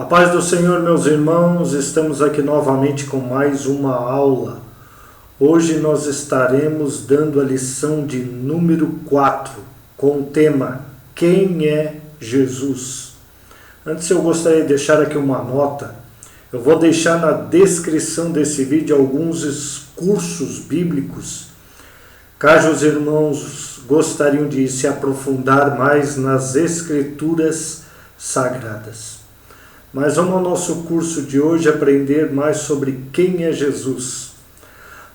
paz do Senhor, meus irmãos, estamos aqui novamente com mais uma aula. Hoje nós estaremos dando a lição de número 4, com o tema Quem é Jesus? Antes eu gostaria de deixar aqui uma nota. Eu vou deixar na descrição desse vídeo alguns cursos bíblicos, caso os irmãos gostariam de se aprofundar mais nas Escrituras Sagradas. Mas vamos ao nosso curso de hoje aprender mais sobre quem é Jesus.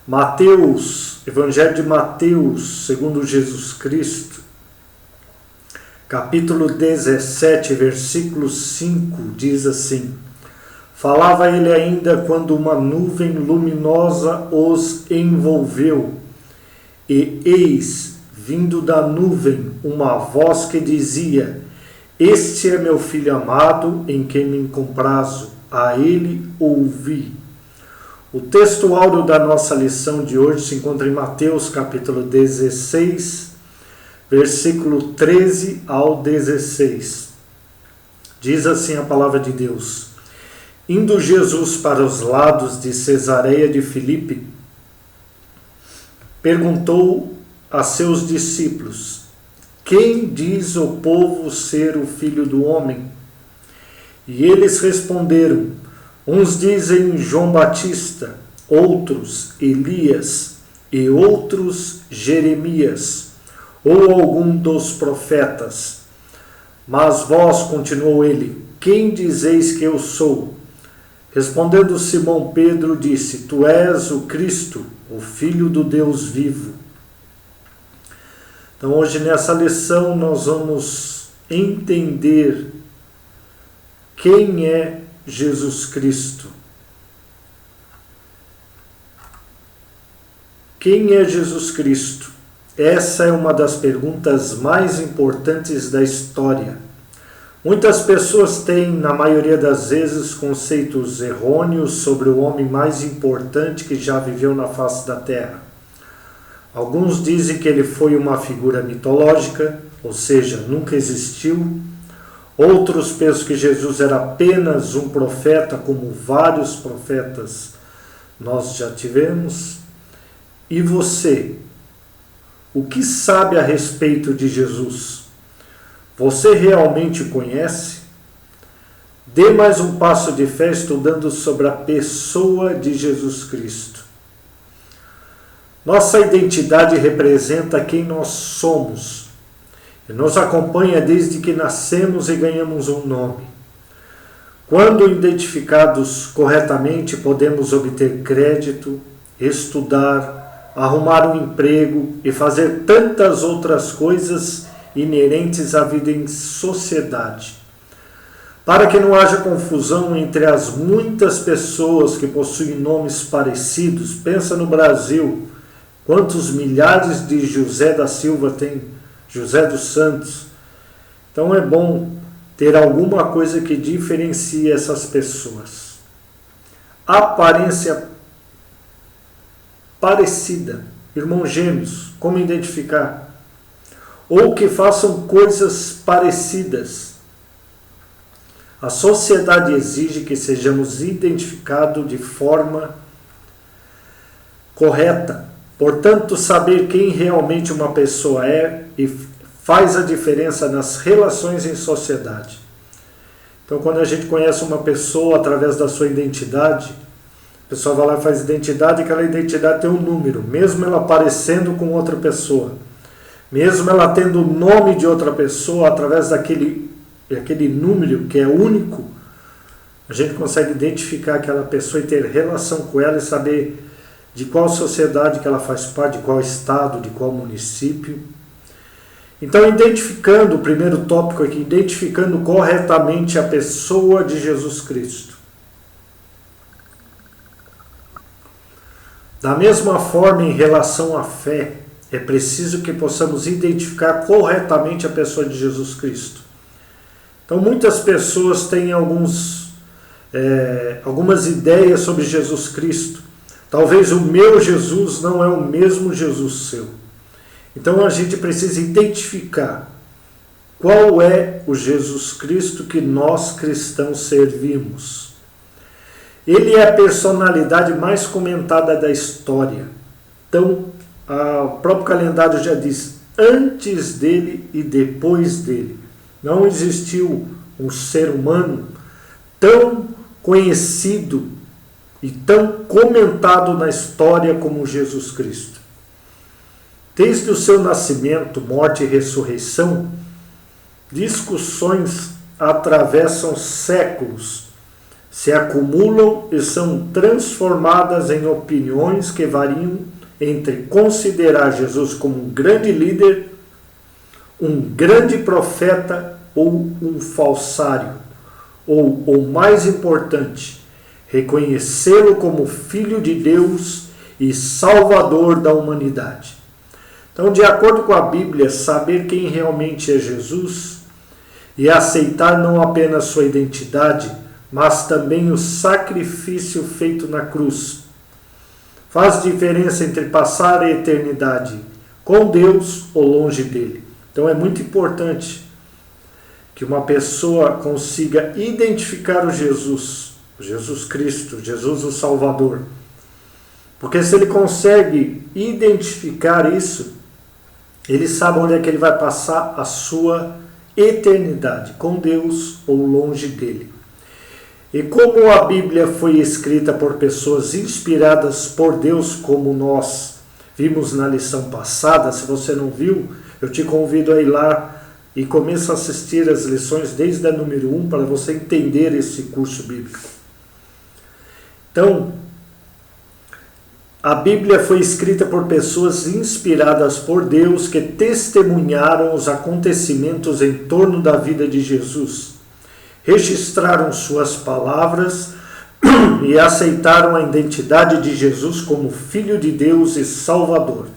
Mateus, Evangelho de Mateus, segundo Jesus Cristo, capítulo 17, versículo 5, diz assim: Falava ele ainda quando uma nuvem luminosa os envolveu, e eis, vindo da nuvem, uma voz que dizia: Este é meu filho amado, em quem me comprazo, a ele ouvi. O texto áureo da nossa lição de hoje se encontra em Mateus capítulo 16, versículo 13 ao 16. Diz assim a palavra de Deus: Indo Jesus para os lados de Cesareia de Filipe, perguntou a seus discípulos: Quem diz o povo ser o Filho do Homem? E eles responderam: Uns dizem João Batista, outros Elias, e outros Jeremias, ou algum dos profetas. Mas vós, continuou ele, quem dizeis que eu sou? Respondendo Simão Pedro, disse: Tu és o Cristo, o Filho do Deus vivo. Então hoje nessa lição nós vamos entender quem é Jesus Cristo. Quem é Jesus Cristo? Essa é uma das perguntas mais importantes da história. Muitas pessoas têm, na maioria das vezes, conceitos errôneos sobre o homem mais importante que já viveu na face da terra. Alguns dizem que ele foi uma figura mitológica, ou seja, nunca existiu. Outros pensam que Jesus era apenas um profeta, como vários profetas nós já tivemos. E você? O que sabe a respeito de Jesus? Você realmente conhece? Dê mais um passo de fé estudando sobre a pessoa de Jesus Cristo. Nossa identidade representa quem nós somos e nos acompanha desde que nascemos e ganhamos um nome. Quando identificados corretamente, podemos obter crédito, estudar, arrumar um emprego e fazer tantas outras coisas inerentes à vida em sociedade. Para que não haja confusão entre as muitas pessoas que possuem nomes parecidos, pensa no Brasil. Quantos milhares de José da Silva tem? José dos Santos. Então é bom ter alguma coisa que diferencie essas pessoas. Aparência parecida. Irmãos gêmeos, como identificar? Ou que façam coisas parecidas. A sociedade exige que sejamos identificados de forma correta. Portanto, saber quem realmente uma pessoa é e faz a diferença nas relações em sociedade. Então, quando a gente conhece uma pessoa através da sua identidade, a pessoa vai lá e faz identidade, e aquela identidade tem um número, mesmo ela parecendo com outra pessoa. Mesmo ela tendo o nome de outra pessoa, através daquele número que é único, a gente consegue identificar aquela pessoa e ter relação com ela e saber de qual sociedade que ela faz parte, de qual estado, de qual município. Então, identificando, o primeiro tópico aqui, identificando corretamente a pessoa de Jesus Cristo. Da mesma forma, em relação à fé, é preciso que possamos identificar corretamente a pessoa de Jesus Cristo. Então, muitas pessoas têm algumas ideias sobre Jesus Cristo. Talvez o meu Jesus não é o mesmo Jesus seu. Então a gente precisa identificar Qual é o Jesus Cristo que nós cristãos servimos? Ele é a personalidade mais comentada da história. Então, o próprio calendário já diz, antes dele e depois dele. Não existiu um ser humano tão conhecido e tão comentado na história como Jesus Cristo. Desde o seu nascimento, morte e ressurreição, discussões atravessam séculos, se acumulam e são transformadas em opiniões que variam entre considerar Jesus como um grande líder, um grande profeta ou um falsário, ou o mais importante, reconhecê-lo como Filho de Deus e Salvador da humanidade. Então, de acordo com a Bíblia, saber quem realmente é Jesus e aceitar não apenas sua identidade, mas também o sacrifício feito na cruz, faz diferença entre passar a eternidade com Deus ou longe dele. Então é muito importante que uma pessoa consiga identificar o Jesus Cristo, Jesus o Salvador. Porque se ele consegue identificar isso, ele sabe onde é que ele vai passar a sua eternidade, com Deus ou longe dele. E como a Bíblia foi escrita por pessoas inspiradas por Deus, como nós vimos na lição passada, se você não viu, eu te convido a ir lá e começa a assistir as lições desde a número 1 para você entender esse curso bíblico. Então, a Bíblia foi escrita por pessoas inspiradas por Deus que testemunharam os acontecimentos em torno da vida de Jesus, registraram suas palavras e aceitaram a identidade de Jesus como Filho de Deus e Salvador.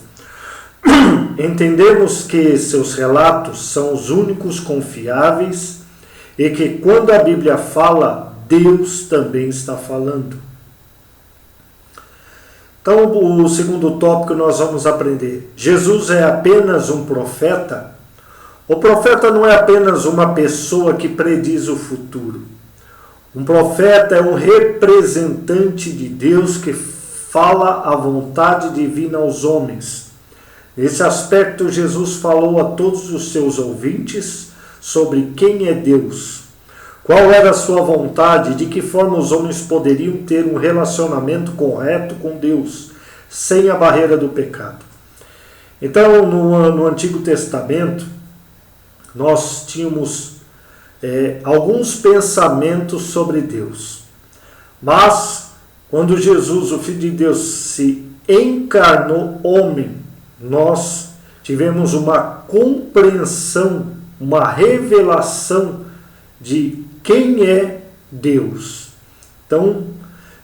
Entendemos que seus relatos são os únicos confiáveis e que quando a Bíblia fala, Deus também está falando. Então, o segundo tópico nós vamos aprender. Jesus é apenas um profeta? O profeta não é apenas uma pessoa que prediz o futuro. Um profeta é um representante de Deus que fala a vontade divina aos homens. Nesse aspecto, Jesus falou a todos os seus ouvintes sobre quem é Deus, qual era a sua vontade, de que forma os homens poderiam ter um relacionamento correto com Deus, sem a barreira do pecado. Então, no Antigo Testamento, nós tínhamos alguns pensamentos sobre Deus. Mas, quando Jesus, o Filho de Deus, se encarnou homem, nós tivemos uma compreensão, uma revelação de quem é Deus. Então,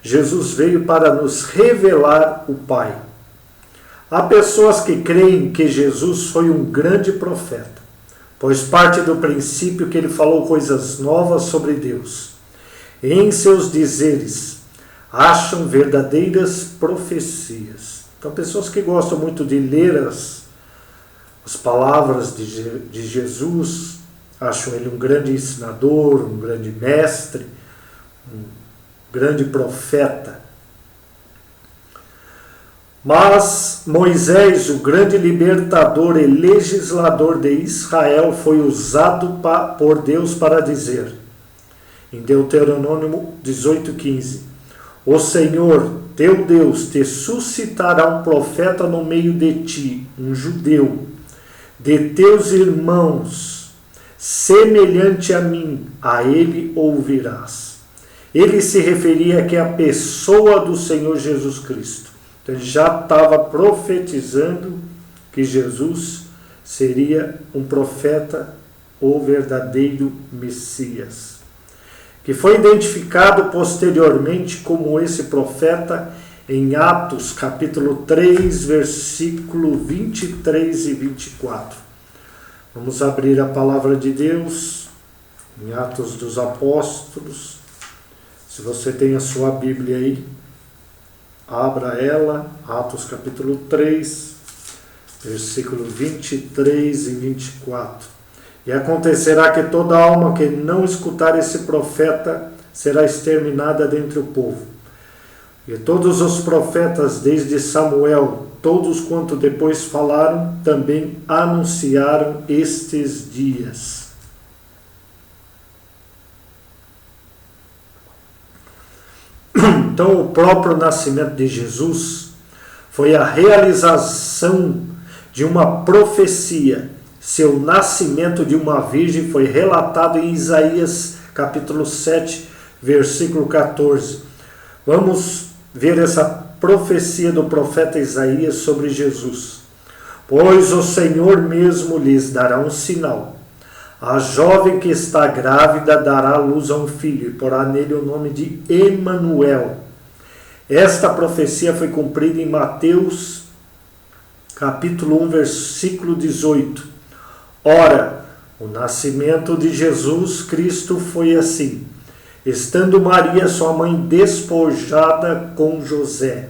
Jesus veio para nos revelar o Pai. Há pessoas que creem que Jesus foi um grande profeta, pois parte do princípio que ele falou coisas novas sobre Deus. E em seus dizeres, acham verdadeiras profecias. Então, pessoas que gostam muito de ler as palavras de Jesus, acham ele um grande ensinador, um grande mestre, um grande profeta. Mas Moisés, o grande libertador e legislador de Israel, foi usado por Deus para dizer, em Deuteronômio 18:15, o Senhor, teu Deus, te suscitará um profeta no meio de ti, um judeu, de teus irmãos, semelhante a mim, a ele ouvirás. Ele se referia aqui à pessoa do Senhor Jesus Cristo. Então ele já estava profetizando que Jesus seria um profeta, o verdadeiro Messias, que foi identificado posteriormente como esse profeta em Atos capítulo 3, versículo 23 e 24. Vamos abrir a palavra de Deus em Atos dos Apóstolos. Se você tem a sua Bíblia aí, abra ela, Atos capítulo 3, versículo 23 e 24. E acontecerá que toda alma que não escutar esse profeta será exterminada dentre o povo. E todos os profetas, desde Samuel, todos quanto depois falaram, também anunciaram estes dias. Então, o próprio nascimento de Jesus foi a realização de uma profecia. Seu nascimento de uma virgem foi relatado em Isaías capítulo 7, versículo 14. Vamos ver essa profecia do profeta Isaías sobre Jesus. Pois o Senhor mesmo lhes dará um sinal. A jovem que está grávida dará luz a um filho e porá nele o nome de Emanuel. Esta profecia foi cumprida em Mateus capítulo 1, versículo 18. Ora, o nascimento de Jesus Cristo foi assim. Estando Maria, sua mãe, despojada com José,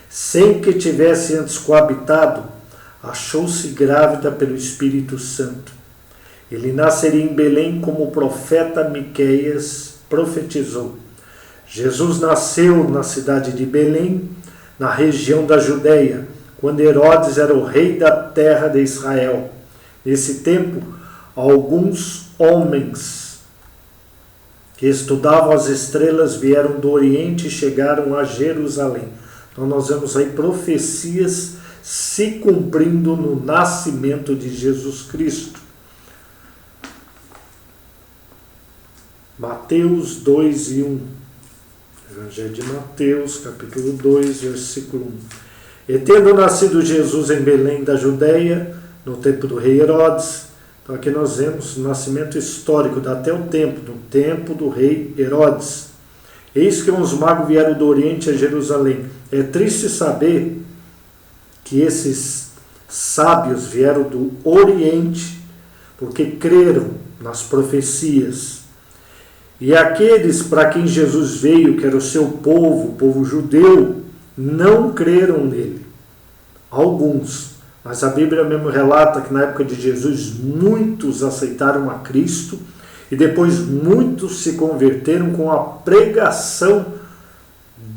sem que tivesse antes coabitado, achou-se grávida pelo Espírito Santo. Ele nasceria em Belém como o profeta Miqueias profetizou. Jesus nasceu na cidade de Belém, na região da Judéia, quando Herodes era o rei da terra de Israel. Nesse tempo, alguns homens que estudavam as estrelas vieram do Oriente e chegaram a Jerusalém. Então nós vemos aí profecias se cumprindo no nascimento de Jesus Cristo. Mateus 2 e 1. Evangelho de Mateus, capítulo 2, versículo 1. E tendo nascido Jesus em Belém da Judéia, no tempo do rei Herodes. Então aqui nós vemos o nascimento histórico, dá até o tempo, no tempo do rei Herodes. Eis que uns magos vieram do Oriente a Jerusalém. É triste saber que esses sábios vieram do Oriente, porque creram nas profecias. E aqueles para quem Jesus veio, que era o seu povo, o povo judeu, não creram nele. Alguns. Mas a Bíblia mesmo relata que na época de Jesus muitos aceitaram a Cristo e depois muitos se converteram com a pregação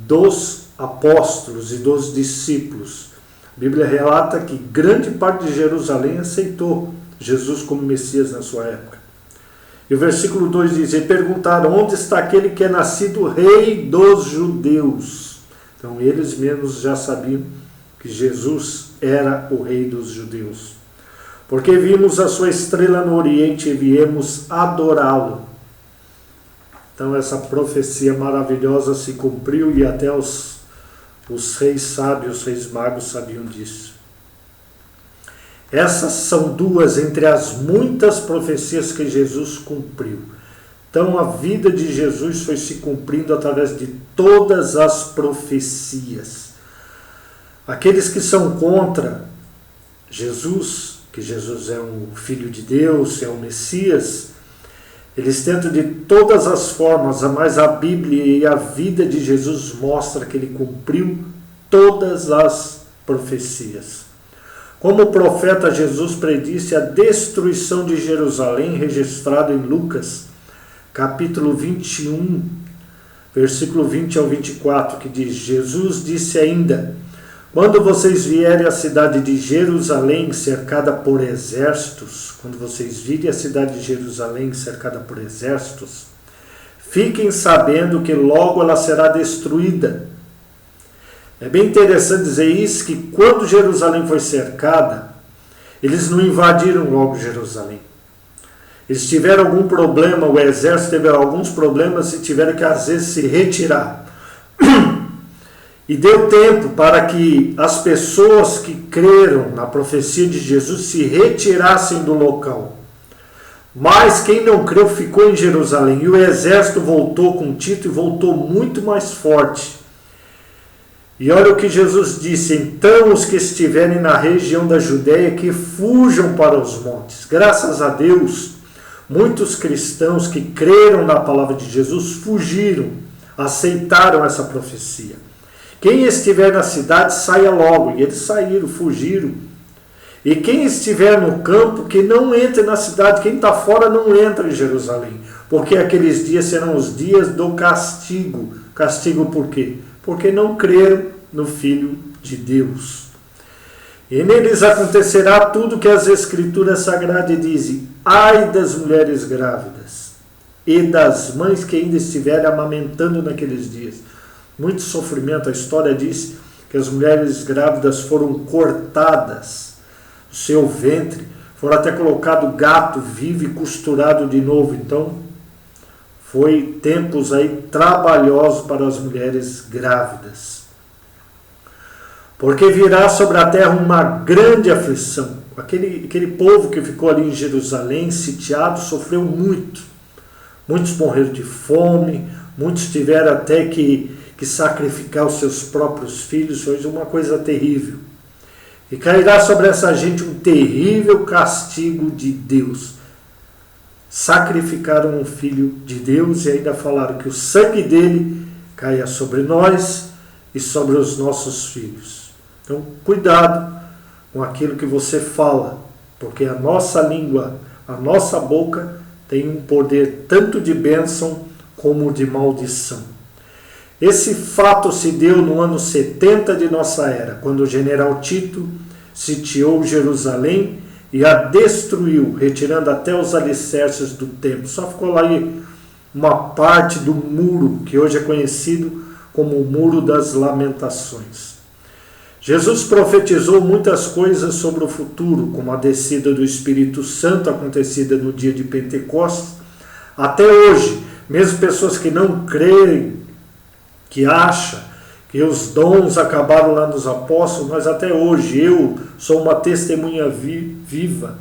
dos apóstolos e dos discípulos. A Bíblia relata que grande parte de Jerusalém aceitou Jesus como Messias na sua época. E o versículo 2 diz: e perguntaram: onde está aquele que é nascido rei dos judeus? Então eles mesmos já sabiam que Jesus era o rei dos judeus. Porque vimos a sua estrela no Oriente e viemos adorá-lo. Então essa profecia maravilhosa se cumpriu e até os reis sábios, os reis magos sabiam disso. Essas são duas entre as muitas profecias que Jesus cumpriu. Então a vida de Jesus foi se cumprindo através de todas as profecias. Aqueles que são contra Jesus, que Jesus é um Filho de Deus, é um Messias, eles tentam de todas as formas, mas a Bíblia e a vida de Jesus mostra que ele cumpriu todas as profecias. Como o profeta Jesus predisse a destruição de Jerusalém, registrado em Lucas, capítulo 21, versículo 20 ao 24, que diz: Jesus disse ainda: quando vocês vierem à cidade de Jerusalém cercada por exércitos, quando vocês virem a cidade de Jerusalém cercada por exércitos, fiquem sabendo que logo ela será destruída. É bem interessante dizer isso, que quando Jerusalém foi cercada, eles não invadiram logo Jerusalém. Eles tiveram algum problema, o exército teve alguns problemas e tiveram que às vezes se retirar. E deu tempo para que as pessoas que creram na profecia de Jesus se retirassem do local. Mas quem não creu ficou em Jerusalém. E o exército voltou com Tito e voltou muito mais forte. E olha o que Jesus disse: então os que estiverem na região da Judéia que fujam para os montes. Graças a Deus, muitos cristãos que creram na palavra de Jesus fugiram, aceitaram essa profecia. Quem estiver na cidade, saia logo. E eles saíram, fugiram. E quem estiver no campo, que não entre na cidade. Quem está fora não entra em Jerusalém. Porque aqueles dias serão os dias do castigo. Castigo por quê? Porque não creram no Filho de Deus. E neles acontecerá tudo que as Escrituras Sagradas dizem. Ai das mulheres grávidas e das mães que ainda estiverem amamentando naqueles dias. Muito sofrimento. A história diz que as mulheres grávidas foram cortadas do seu ventre, foram até colocado gato vivo e costurado de novo. Então, foi tempos aí trabalhosos para as mulheres grávidas. Porque virá sobre a terra uma grande aflição. Aquele povo que ficou ali em Jerusalém, sitiado, sofreu muito. Muitos morreram de fome, muitos tiveram até que sacrificar os seus próprios filhos. Foi uma coisa terrível. E cairá sobre essa gente um terrível castigo de Deus. Sacrificaram um filho de Deus e ainda falaram que o sangue dele caia sobre nós e sobre os nossos filhos. Então, cuidado com aquilo que você fala, porque a nossa língua, a nossa boca tem um poder tanto de bênção como de maldição. Esse fato se deu no ano 70 de nossa era, quando o general Tito sitiou Jerusalém e a destruiu, retirando até os alicerces do templo. Só ficou lá aí uma parte do muro, que hoje é conhecido como o Muro das Lamentações. Jesus profetizou muitas coisas sobre o futuro, como a descida do Espírito Santo, acontecida no dia de Pentecostes. Até hoje, mesmo pessoas que não creem, que acham que os dons acabaram lá nos apóstolos, mas até hoje eu sou uma testemunha viva.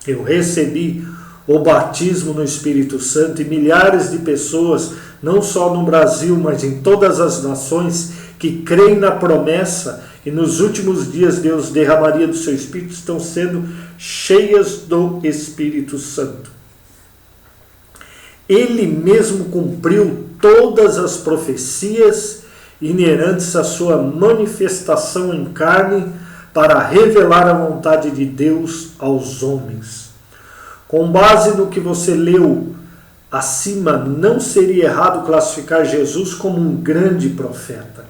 Eu recebi o batismo no Espírito Santo e milhares de pessoas, não só no Brasil, mas em todas as nações, que creem na promessa e nos últimos dias Deus derramaria do seu Espírito, estão sendo cheias do Espírito Santo. Ele mesmo cumpriu todas as profecias inerentes à sua manifestação em carne para revelar a vontade de Deus aos homens. Com base no que você leu acima, não seria errado classificar Jesus como um grande profeta,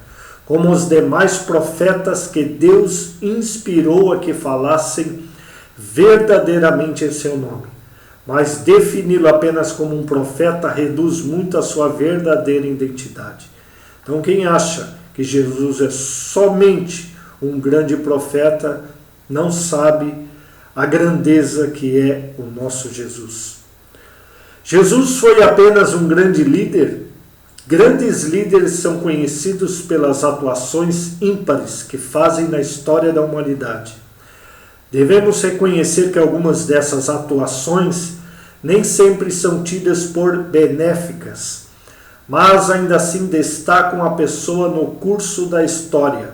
como os demais profetas que Deus inspirou a que falassem verdadeiramente em seu nome. Mas defini-lo apenas como um profeta reduz muito a sua verdadeira identidade. Então quem acha que Jesus é somente um grande profeta, não sabe a grandeza que é o nosso Jesus. Jesus foi apenas um grande líder? Grandes líderes são conhecidos pelas atuações ímpares que fazem na história da humanidade. Devemos reconhecer que algumas dessas atuações nem sempre são tidas por benéficas, mas ainda assim destacam a pessoa no curso da história.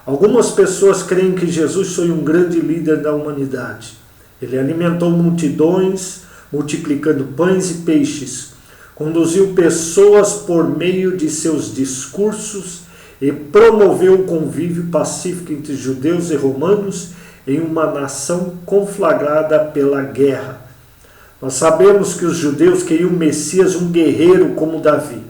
Algumas pessoas creem que Jesus foi um grande líder da humanidade. Ele alimentou multidões, multiplicando pães e peixes, conduziu pessoas por meio de seus discursos e promoveu o convívio pacífico entre judeus e romanos em uma nação conflagrada pela guerra. Nós sabemos que os judeus queriam um Messias, um guerreiro como Davi.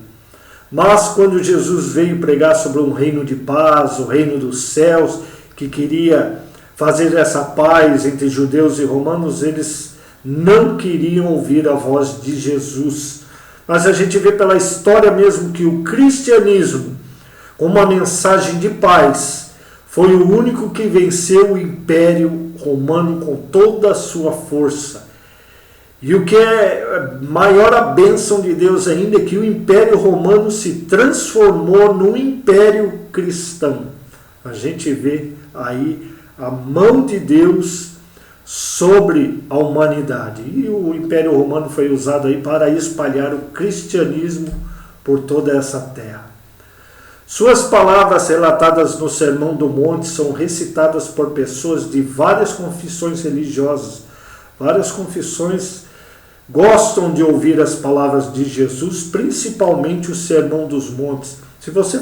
Mas quando Jesus veio pregar sobre um reino de paz, o reino dos céus, que queria fazer essa paz entre judeus e romanos, eles não queriam ouvir a voz de Jesus. Mas a gente vê pela história mesmo que o cristianismo, com uma mensagem de paz, foi o único que venceu o Império Romano com toda a sua força. E o que é maior a bênção de Deus ainda é que o Império Romano se transformou num Império Cristão. A gente vê aí a mão de Deus sobre a humanidade. E o Império Romano foi usado aí para espalhar o cristianismo por toda essa terra. Suas palavras relatadas no Sermão do Monte são recitadas por pessoas de várias confissões religiosas. Várias confissões gostam de ouvir as palavras de Jesus, principalmente o Sermão dos Montes. Se você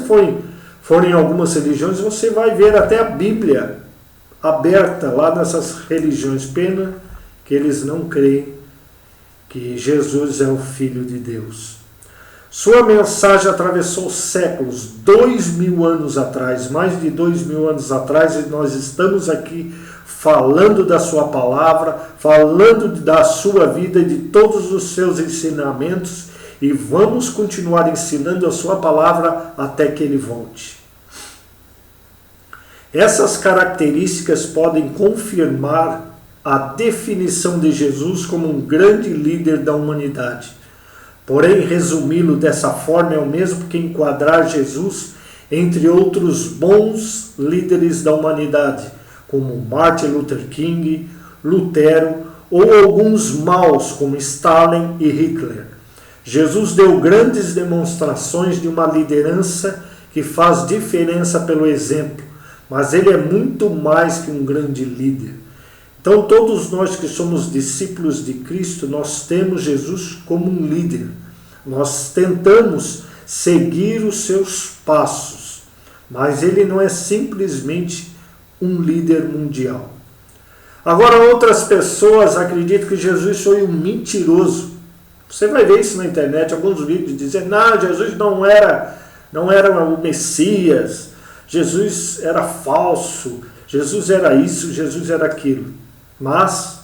for em algumas religiões, você vai ver até a Bíblia aberta lá nessas religiões. Pena que eles não creem que Jesus é o Filho de Deus. Sua mensagem atravessou séculos, 2000 anos atrás, mais de 2000 anos atrás, e nós estamos aqui falando da sua palavra, falando da sua vida e de todos os seus ensinamentos, e vamos continuar ensinando a sua palavra até que ele volte. Essas características podem confirmar a definição de Jesus como um grande líder da humanidade. Porém, resumi-lo dessa forma é o mesmo que enquadrar Jesus entre outros bons líderes da humanidade, como Martin Luther King, Lutero, ou alguns maus, como Stalin e Hitler. Jesus deu grandes demonstrações de uma liderança que faz diferença pelo exemplo, mas ele é muito mais que um grande líder. Então, todos nós que somos discípulos de Cristo, nós temos Jesus como um líder. Nós tentamos seguir os seus passos, mas ele não é simplesmente um líder mundial. Agora, outras pessoas acreditam que Jesus foi um mentiroso. Você vai ver isso na internet, alguns vídeos dizendo, não, Jesus não era o Messias, Jesus era falso, Jesus era isso, Jesus era aquilo. Mas,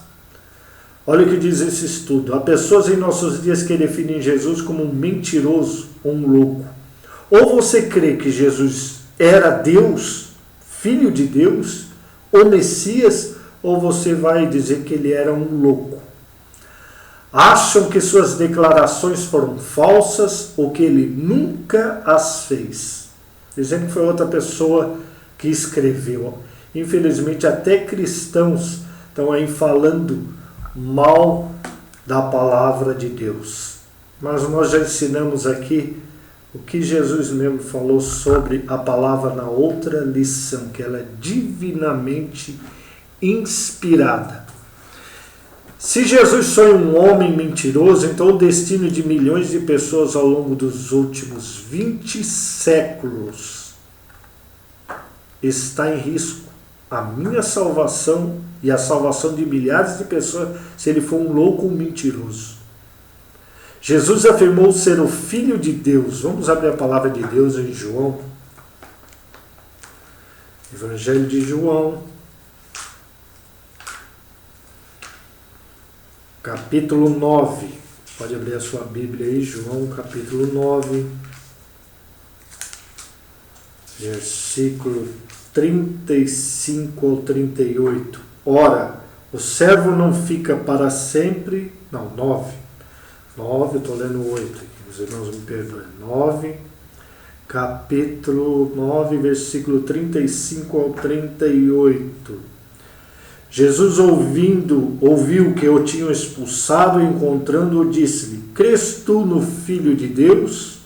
olha o que diz esse estudo. Há pessoas em nossos dias que definem Jesus como um mentiroso ou um louco. Ou você crê que Jesus era Deus, Filho de Deus, o Messias, ou você vai dizer que ele era um louco. Acham que suas declarações foram falsas ou que ele nunca as fez. Dizendo que foi outra pessoa que escreveu. Infelizmente, até cristãos estão aí falando mal da palavra de Deus. Mas nós já ensinamos aqui o que Jesus mesmo falou sobre a palavra na outra lição, que ela é divinamente inspirada. Se Jesus foi um homem mentiroso, então o destino de milhões de pessoas ao longo dos últimos 20 séculos está em risco. A minha salvação e a salvação de milhares de pessoas, se ele for um louco ou um mentiroso. Jesus afirmou ser o Filho de Deus. Vamos abrir a palavra de Deus em João. Evangelho de João, capítulo 9. Pode abrir a sua Bíblia aí, João, capítulo 9, versículo 35 ao 38. Ora, o servo não fica para sempre... Não, 9. 9, eu estou lendo 8 aqui, os irmãos me perdoem. 9, capítulo 9, versículo 35 ao 38. Jesus, ouviu que o tinham expulsado e encontrando-o, disse-lhe, crês tu no Filho de Deus?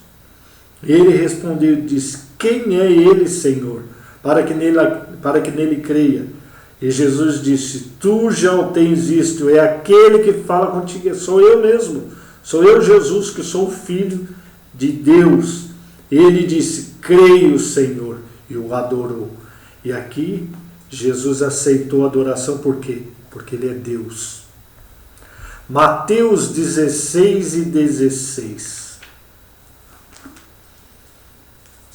Ele respondeu e disse, quem é ele, Senhor, para que nele creia? E Jesus disse, tu já o tens visto, é aquele que fala contigo, sou eu mesmo, sou eu, Jesus, que sou o Filho de Deus. Ele disse, creio, Senhor, e o adorou. E aqui Jesus aceitou a adoração por quê? Porque ele é Deus. Mateus 16 e 16.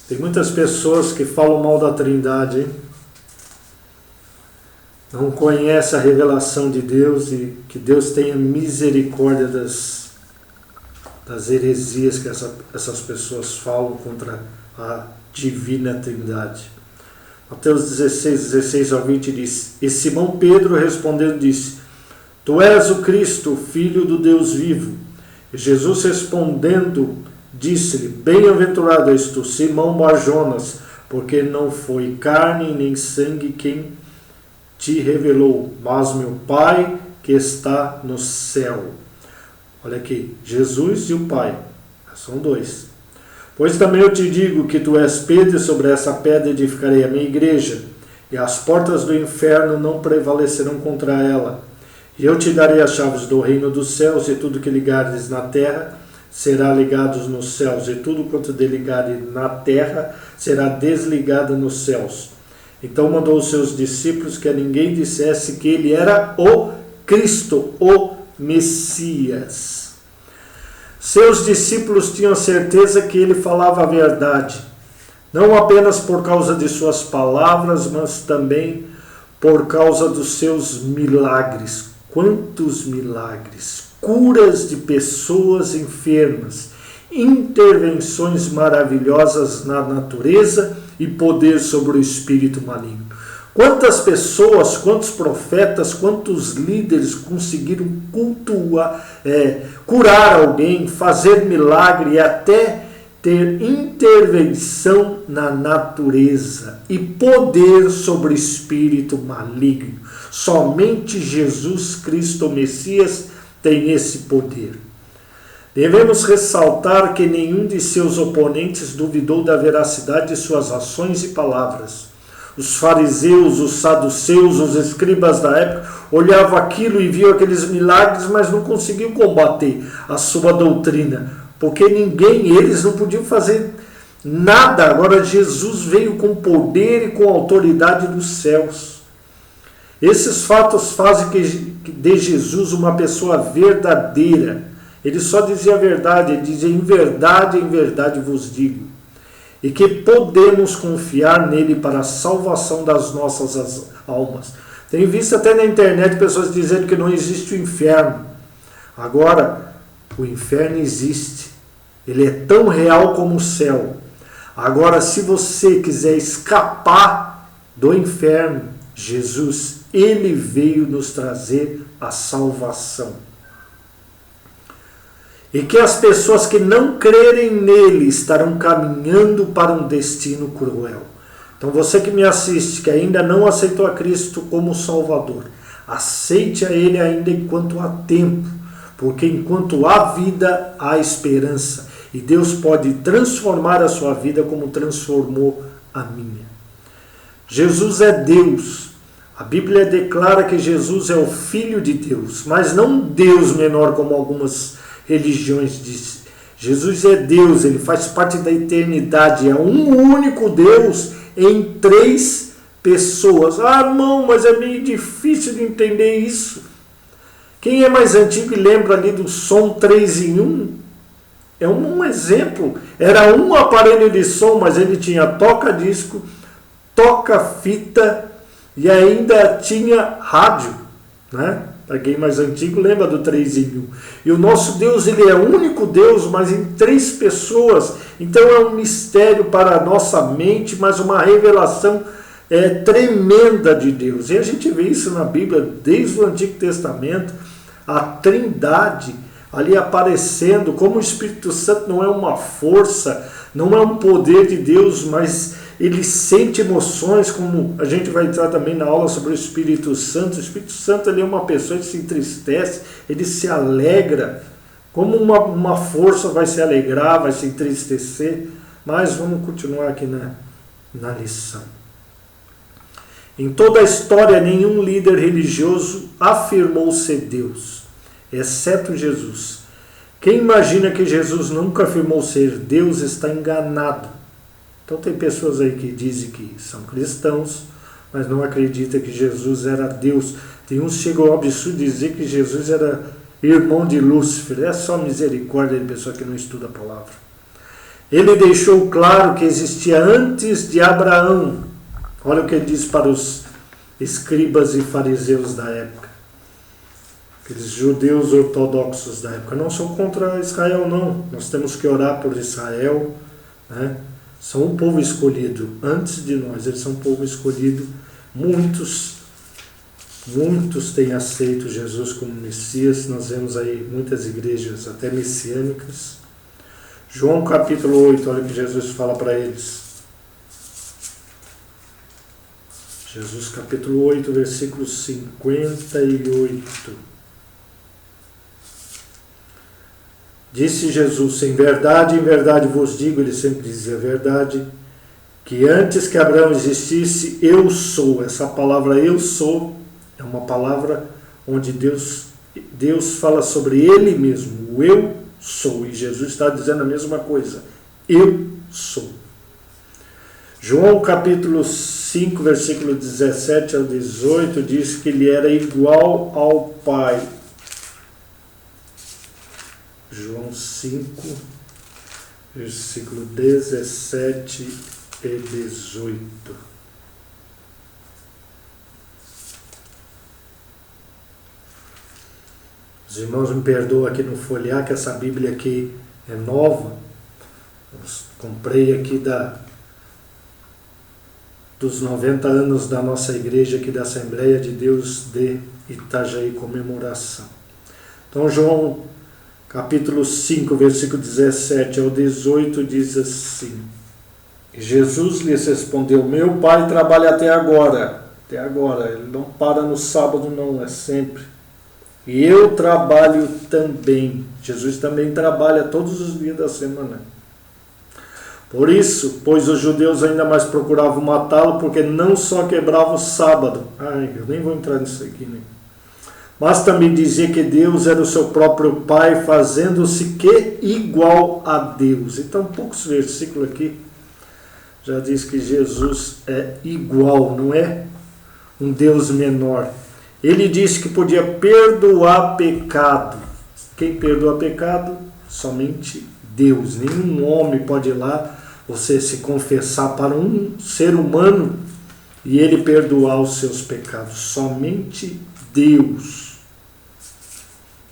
Tem muitas pessoas que falam mal da Trindade, hein? Não conhecem a revelação de Deus e que Deus tenha misericórdia das heresias que essas pessoas falam contra a divina Trindade. Mateus 16, 16 ao 20 diz, e Simão Pedro respondendo disse, tu és o Cristo, o Filho do Deus vivo. E Jesus respondendo disse-lhe, bem-aventurado és tu, Simão Barjonas, porque não foi carne nem sangue quem te revelou, mas meu Pai que está no céu. Olha aqui, Jesus e o Pai, são dois. Pois também eu te digo que tu és Pedro, e sobre essa pedra edificarei a minha igreja, e as portas do inferno não prevalecerão contra ela. E eu te darei as chaves do reino dos céus, e tudo que ligares na terra será ligado nos céus, e tudo quanto desligares na terra será desligado nos céus. Então mandou os seus discípulos que a ninguém dissesse que ele era o Cristo, o Messias. Seus discípulos tinham certeza que ele falava a verdade, não apenas por causa de suas palavras, mas também por causa dos seus milagres. Quantos milagres! Curas de pessoas enfermas, intervenções maravilhosas na natureza e poder sobre o espírito maligno. Quantas pessoas, quantos profetas, quantos líderes conseguiram curar alguém, fazer milagre e até ter intervenção na natureza e poder sobre o espírito maligno. Somente Jesus Cristo, o Messias, tem esse poder. Devemos ressaltar que nenhum de seus oponentes duvidou da veracidade de suas ações e palavras. Os fariseus, os saduceus, os escribas da época olhavam aquilo e viam aqueles milagres, mas não conseguiam combater a sua doutrina, porque eles não podiam fazer nada. Agora Jesus veio com poder e com autoridade dos céus. Esses fatos fazem de Jesus uma pessoa verdadeira. Ele só dizia a verdade, ele dizia em verdade vos digo. E que podemos confiar nele para a salvação das nossas almas. Tenho visto até na internet pessoas dizendo que não existe o inferno. Agora, o inferno existe. Ele é tão real como o céu. Agora, se você quiser escapar do inferno, Jesus, ele veio nos trazer a salvação. E que as pessoas que não crerem nele estarão caminhando para um destino cruel. Então você que me assiste, que ainda não aceitou a Cristo como Salvador, aceite a ele ainda enquanto há tempo, porque enquanto há vida, há esperança. E Deus pode transformar a sua vida como transformou a minha. Jesus é Deus. A Bíblia declara que Jesus é o Filho de Deus, mas não um Deus menor como algumas religiões dizem. Jesus é Deus, ele faz parte da eternidade, é um único Deus em 3 pessoas. Ah, irmão, mas é meio difícil de entender isso. Quem é mais antigo e lembra ali do som 3 em 1? É um exemplo. Era um aparelho de som, mas ele tinha toca-disco, toca-fita e ainda tinha rádio, né? Para quem mais antigo lembra do 3 em 1. E o nosso Deus, ele é o único Deus, mas em 3 pessoas. Então é um mistério para a nossa mente, mas uma revelação tremenda de Deus. E a gente vê isso na Bíblia, desde o Antigo Testamento, a Trindade ali aparecendo, como o Espírito Santo não é uma força, não é um poder de Deus, mas ele sente emoções, como a gente vai entrar também na aula sobre o Espírito Santo. O Espírito Santo, ele é uma pessoa que se entristece, ele se alegra, como uma força vai se alegrar, vai se entristecer. Mas vamos continuar aqui na lição. Em toda a história, nenhum líder religioso afirmou ser Deus, exceto Jesus. Quem imagina que Jesus nunca afirmou ser Deus está enganado. Então tem pessoas aí que dizem que são cristãos, mas não acreditam que Jesus era Deus. Tem uns que chegam ao absurdo de dizer que Jesus era irmão de Lúcifer. É só misericórdia de pessoa que não estuda a palavra. Ele deixou claro que existia antes de Abraão. Olha o que ele diz para os escribas e fariseus da época. Aqueles judeus ortodoxos da época. Não são contra Israel, não. Nós temos que orar por Israel, né? São um povo escolhido antes de nós, eles são um povo escolhido. Muitos têm aceito Jesus como Messias. Nós vemos aí muitas igrejas até messiânicas. João capítulo 8, olha o que Jesus fala para eles. Jesus capítulo 8, versículo 58. Disse Jesus, em verdade vos digo, ele sempre dizia a verdade, que antes que Abraão existisse, eu sou. Essa palavra eu sou é uma palavra onde Deus fala sobre ele mesmo, o eu sou. E Jesus está dizendo a mesma coisa, eu sou. João capítulo 5, versículo 17 ao 18, diz que ele era igual ao Pai. João 5, versículo 17 e 18. Os irmãos me perdoam aqui no folhear, que essa Bíblia aqui é nova. Eu comprei aqui dos 90 anos da nossa igreja aqui da Assembleia de Deus de Itajaí, comemoração. Então João capítulo 5, versículo 17 ao 18 diz assim: Jesus lhes respondeu: meu Pai trabalha até agora, ele não para no sábado não, é sempre. E eu trabalho também. Jesus também trabalha todos os dias da semana. Por isso, pois os judeus ainda mais procuravam matá-lo, porque não só quebrava o sábado. Eu nem vou entrar nisso aqui, né? Mas também dizia que Deus era o seu próprio Pai, fazendo-se que igual a Deus. Então, poucos versículos aqui já diz que Jesus é igual, não é um Deus menor. Ele disse que podia perdoar pecado. Quem perdoa pecado? Somente Deus. Nenhum homem pode ir lá, você se confessar para um ser humano e ele perdoar os seus pecados. Somente Deus.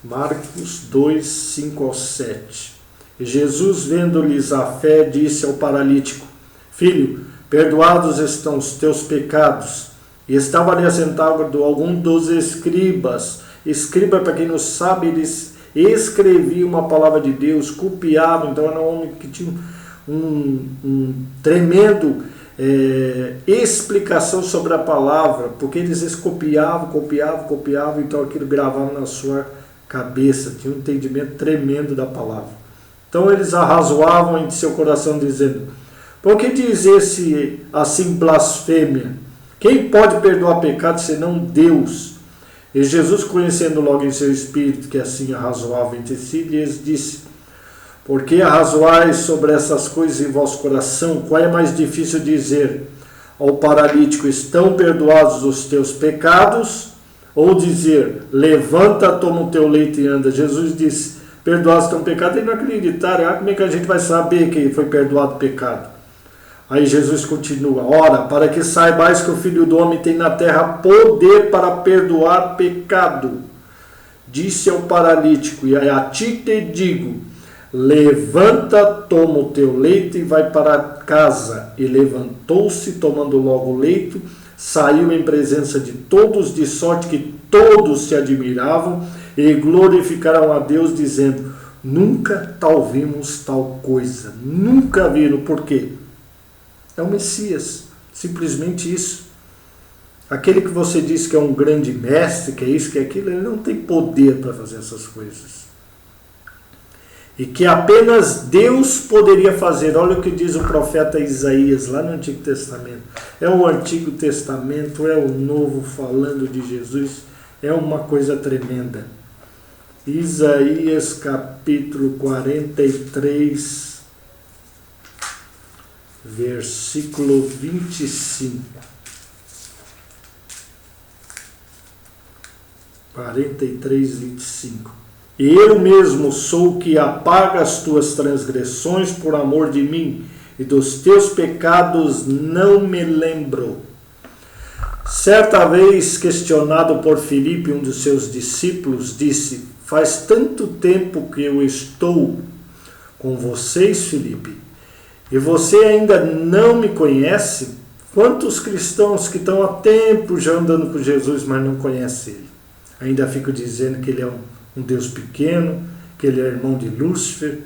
Marcos 2, 5 ao 7. E Jesus, vendo-lhes a fé, disse ao paralítico: filho, perdoados estão os teus pecados. E estava ali assentado algum dos escribas. Escriba, para quem não sabe, eles escreviam uma palavra de Deus, copiavam. Então era um homem que tinha um tremendo explicação sobre a palavra, porque eles copiavam, então aquilo gravava na sua cabeça, tinha um entendimento tremendo da palavra. Então eles arrazoavam em seu coração, dizendo: por que diz esse assim blasfêmia? Quem pode perdoar pecado senão Deus? E Jesus, conhecendo logo em seu espírito que assim arrazoava entre si, lhes disse: por que arrazoais sobre essas coisas em vosso coração? Qual é mais difícil dizer ao paralítico: estão perdoados os teus pecados? Ou dizer: levanta, toma o teu leito e anda? Jesus disse: perdoados os teus pecados. E não acreditaram. Como é que a gente vai saber que foi perdoado o pecado? Aí Jesus continua: ora, para que saibais que o Filho do Homem tem na terra poder para perdoar pecado. Disse ao paralítico: e a ti te digo, levanta, toma o teu leito e vai para casa. E levantou-se, tomando logo o leito, saiu em presença de todos, de sorte que todos se admiravam e glorificaram a Deus, dizendo: nunca vimos tal coisa. Nunca viram. Por quê? É o Messias, simplesmente isso. Aquele que você diz que é um grande mestre, que é isso, que é aquilo, ele não tem poder para fazer essas coisas. E que apenas Deus poderia fazer. Olha o que diz o profeta Isaías lá no Antigo Testamento. É o Antigo Testamento, é o Novo falando de Jesus. É uma coisa tremenda. Isaías capítulo 43, versículo 25. 43, 25. Eu mesmo sou o que apaga as tuas transgressões por amor de mim, e dos teus pecados não me lembro. Certa vez, questionado por Filipe, um dos seus discípulos, disse: faz tanto tempo que eu estou com vocês, Filipe, e você ainda não me conhece? Quantos cristãos que estão há tempo já andando com Jesus, mas não conhecem ele? Ainda ficam dizendo que ele é um Deus pequeno, que ele é irmão de Lúcifer.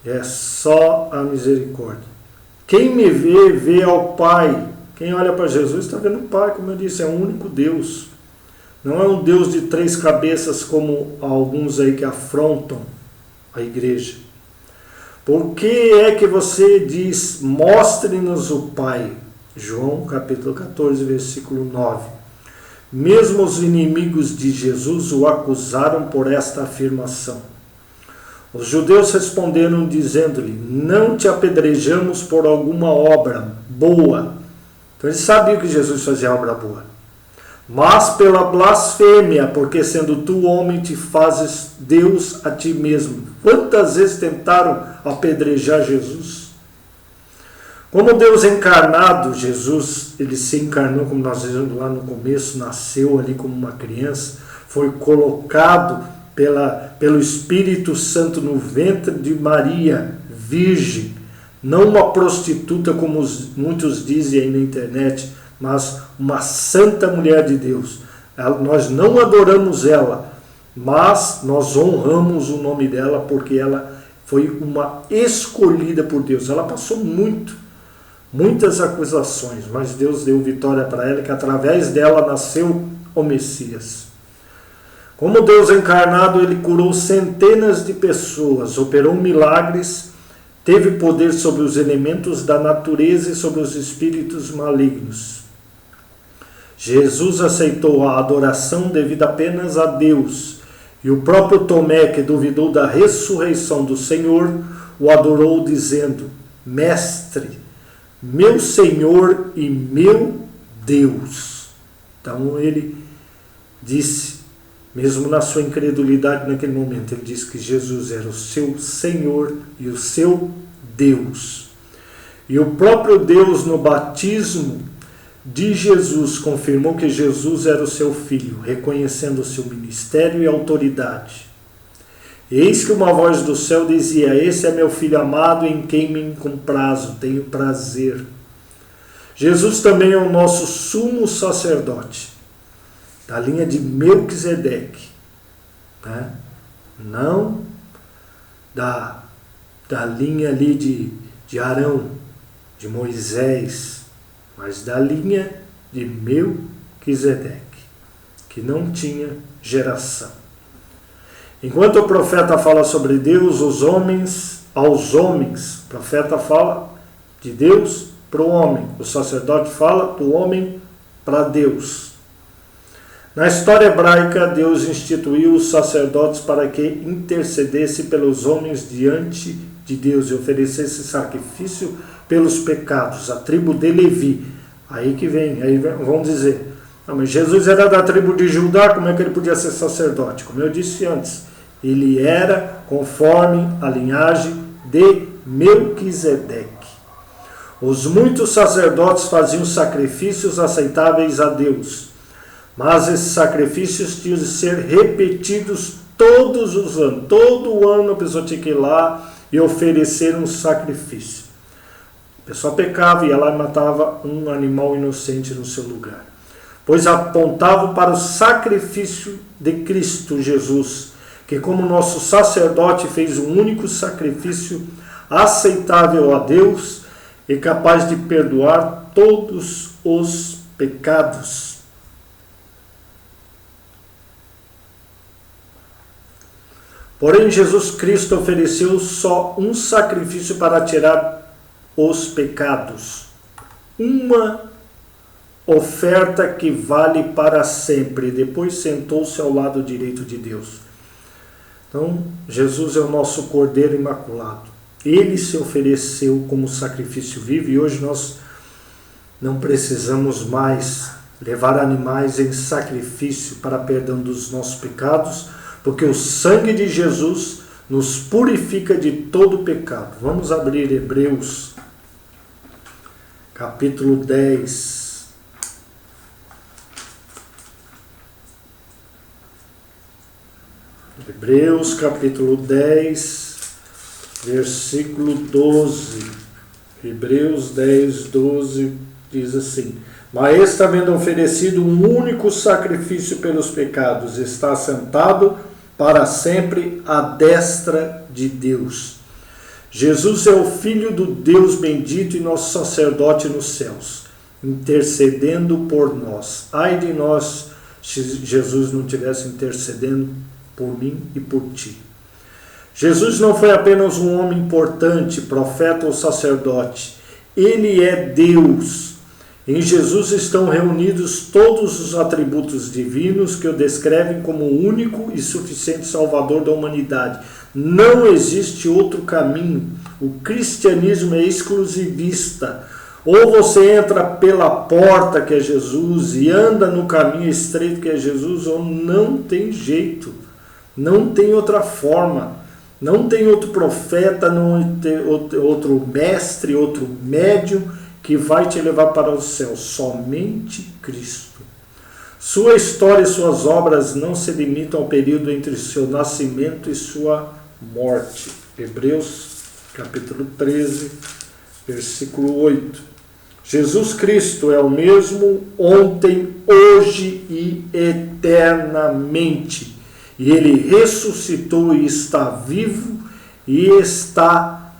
É só a misericórdia. Quem me vê, vê ao Pai. Quem olha para Jesus está vendo o Pai, como eu disse, é um único Deus. Não é um Deus de três cabeças como alguns aí que afrontam a igreja. Por que é que você diz: mostre-nos o Pai? João capítulo 14, versículo 9. Mesmo os inimigos de Jesus o acusaram por esta afirmação. Os judeus responderam dizendo-lhe: não te apedrejamos por alguma obra boa. Então eles sabiam que Jesus fazia obra boa. Mas pela blasfêmia, porque sendo tu homem te fazes Deus a ti mesmo. Quantas vezes tentaram apedrejar Jesus? Como Deus encarnado, Jesus, ele se encarnou, como nós vimos lá no começo, nasceu ali como uma criança, foi colocado pelo Espírito Santo no ventre de Maria, virgem, não uma prostituta como muitos dizem aí na internet, mas uma santa mulher de Deus. Nós não adoramos ela, mas nós honramos o nome dela porque ela foi uma escolhida por Deus. Ela passou muitas acusações, mas Deus deu vitória para ela, que através dela nasceu o Messias. Como Deus encarnado, ele curou centenas de pessoas, operou milagres, teve poder sobre os elementos da natureza e sobre os espíritos malignos. Jesus aceitou a adoração devida apenas a Deus, e o próprio Tomé, que duvidou da ressurreição do Senhor, o adorou dizendo: Mestre, meu Senhor e meu Deus. Então ele disse, mesmo na sua incredulidade naquele momento, ele disse que Jesus era o seu Senhor e o seu Deus. E o próprio Deus, no batismo de Jesus, confirmou que Jesus era o seu Filho, reconhecendo o seu ministério e autoridade. Eis que uma voz do céu dizia: esse é meu Filho amado, em quem me comprazo, tenho prazer. Jesus também é o nosso sumo sacerdote, da linha de Melquisedeque, né? Não da linha ali de Arão, de Moisés, mas da linha de Melquisedeque, que não tinha geração. Enquanto o profeta fala sobre Deus, aos homens, o profeta fala de Deus para o homem, o sacerdote fala do homem para Deus. Na história hebraica, Deus instituiu os sacerdotes para que intercedesse pelos homens diante de Deus e oferecesse sacrifício pelos pecados. A tribo de Levi, aí vão dizer: não, mas Jesus era da tribo de Judá, como é que ele podia ser sacerdote? Como eu disse antes, ele era conforme a linhagem de Melquisedeque. Os muitos sacerdotes faziam sacrifícios aceitáveis a Deus, mas esses sacrifícios tinham de ser repetidos todos os anos. Todo ano a pessoa tinha que ir lá e oferecer um sacrifício. A pessoa pecava, ia lá e matava um animal inocente no seu lugar, pois apontavam para o sacrifício de Cristo Jesus, que como nosso sacerdote fez um único sacrifício aceitável a Deus e capaz de perdoar todos os pecados. Porém, Jesus Cristo ofereceu só um sacrifício para tirar os pecados. Uma oferta que vale para sempre. Depois sentou-se ao lado direito de Deus. Então, Jesus é o nosso Cordeiro Imaculado. Ele se ofereceu como sacrifício vivo e hoje nós não precisamos mais levar animais em sacrifício para perdão dos nossos pecados, porque o sangue de Jesus nos purifica de todo pecado. Vamos abrir Hebreus, capítulo 10. Hebreus, capítulo 10, versículo 12. Hebreus 10, 12 diz assim: Mas, havendo oferecido um único sacrifício pelos pecados, está sentado para sempre à destra de Deus. Jesus é o Filho do Deus bendito e nosso sacerdote nos céus, intercedendo por nós. Ai de nós se Jesus não estivesse intercedendo por mim e por ti. Jesus não foi apenas um homem importante, profeta ou sacerdote. Ele é Deus. Em Jesus estão reunidos todos os atributos divinos que o descrevem como o único e suficiente Salvador da humanidade. Não existe outro caminho. O cristianismo é exclusivista. Ou você entra pela porta, que é Jesus, e anda no caminho estreito, que é Jesus, ou não tem jeito. Não tem outra forma. Não tem outro profeta, não tem outro mestre, outro médium que vai te levar para o céu. Somente Cristo. Sua história e suas obras não se limitam ao período entre seu nascimento e sua morte. Hebreus capítulo 13, versículo 8. Jesus Cristo é o mesmo ontem, hoje e eternamente. E Ele ressuscitou e está vivo e está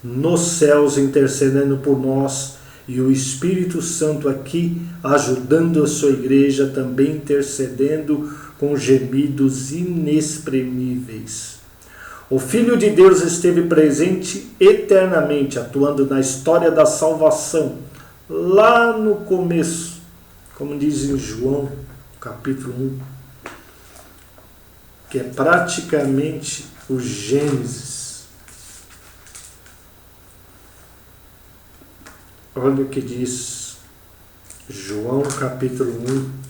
nos céus intercedendo por nós. E o Espírito Santo aqui ajudando a sua igreja, também intercedendo com gemidos inexprimíveis. O Filho de Deus esteve presente eternamente, atuando na história da salvação, lá no começo, como diz em João, capítulo 1, que é praticamente o Gênesis. Olha o que diz João capítulo 1.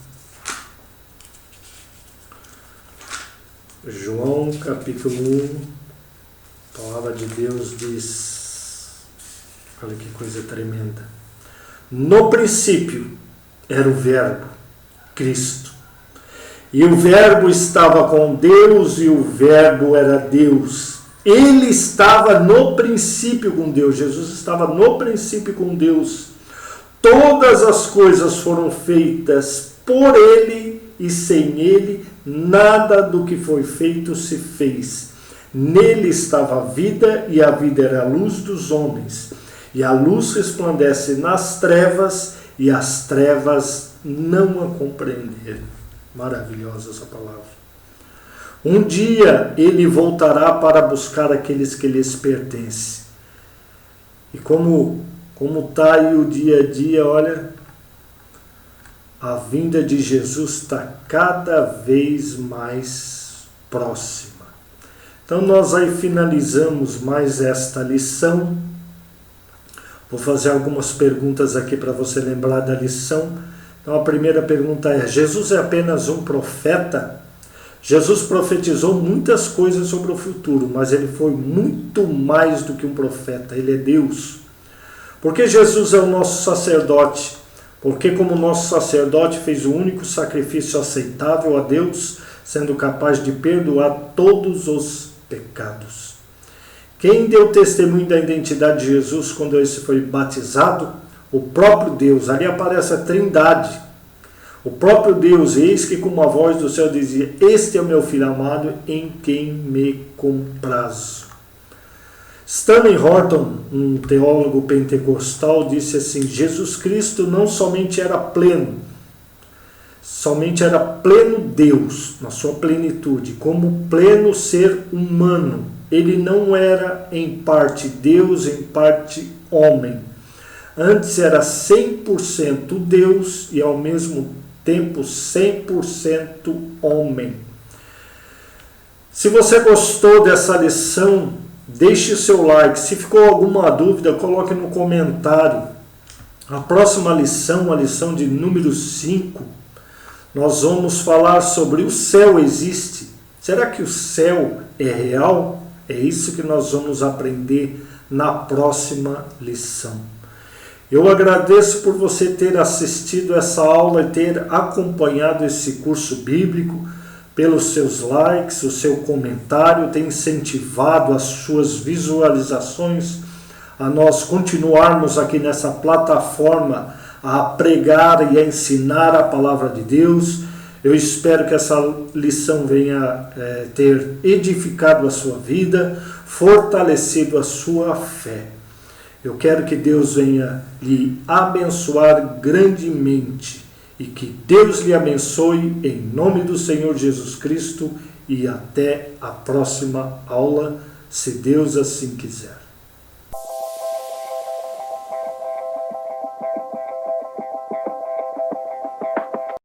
João capítulo 1, a palavra de Deus diz, olha que coisa tremenda. No princípio era o Verbo, Cristo. E o Verbo estava com Deus e o Verbo era Deus. Ele estava no princípio com Deus. Jesus estava no princípio com Deus. Todas as coisas foram feitas por Ele e sem Ele nada do que foi feito se fez. Nele estava a vida e a vida era a luz dos homens. E a luz resplandece nas trevas e as trevas não a compreenderam. Maravilhosa essa palavra. Um dia Ele voltará para buscar aqueles que lhes pertencem. E como está aí o dia a dia, olha, a vinda de Jesus está cada vez mais próxima. Então nós aí finalizamos mais esta lição. Vou fazer algumas perguntas aqui para você lembrar da lição. Então a primeira pergunta é: Jesus é apenas um profeta? Jesus profetizou muitas coisas sobre o futuro, mas ele foi muito mais do que um profeta, ele é Deus. Porque Jesus é o nosso sacerdote? Porque como nosso sacerdote fez o único sacrifício aceitável a Deus, sendo capaz de perdoar todos os pecados. Quem deu testemunho da identidade de Jesus quando ele foi batizado? O próprio Deus. Ali aparece a Trindade. O próprio Deus, eis que com uma voz do céu dizia: este é o meu filho amado, em quem me comprazo. Stanley Horton, um teólogo pentecostal, disse assim: Jesus Cristo não somente era pleno Deus, na sua plenitude, como pleno ser humano. Ele não era em parte Deus, em parte homem. Antes era 100% Deus e ao mesmo tempo 100% homem. Se você gostou dessa lição, deixe o seu like. Se ficou alguma dúvida, coloque no comentário. A próxima lição, a lição de número 5, nós vamos falar sobre o céu existe. Será que o céu é real? É isso que nós vamos aprender na próxima lição. Eu agradeço por você ter assistido essa aula e ter acompanhado esse curso bíblico, pelos seus likes, o seu comentário, tem incentivado as suas visualizações, a nós continuarmos aqui nessa plataforma a pregar e a ensinar a palavra de Deus. Eu espero que essa lição venha ter edificado a sua vida, fortalecido a sua fé. Eu quero que Deus venha lhe abençoar grandemente e que Deus lhe abençoe em nome do Senhor Jesus Cristo e até a próxima aula, se Deus assim quiser.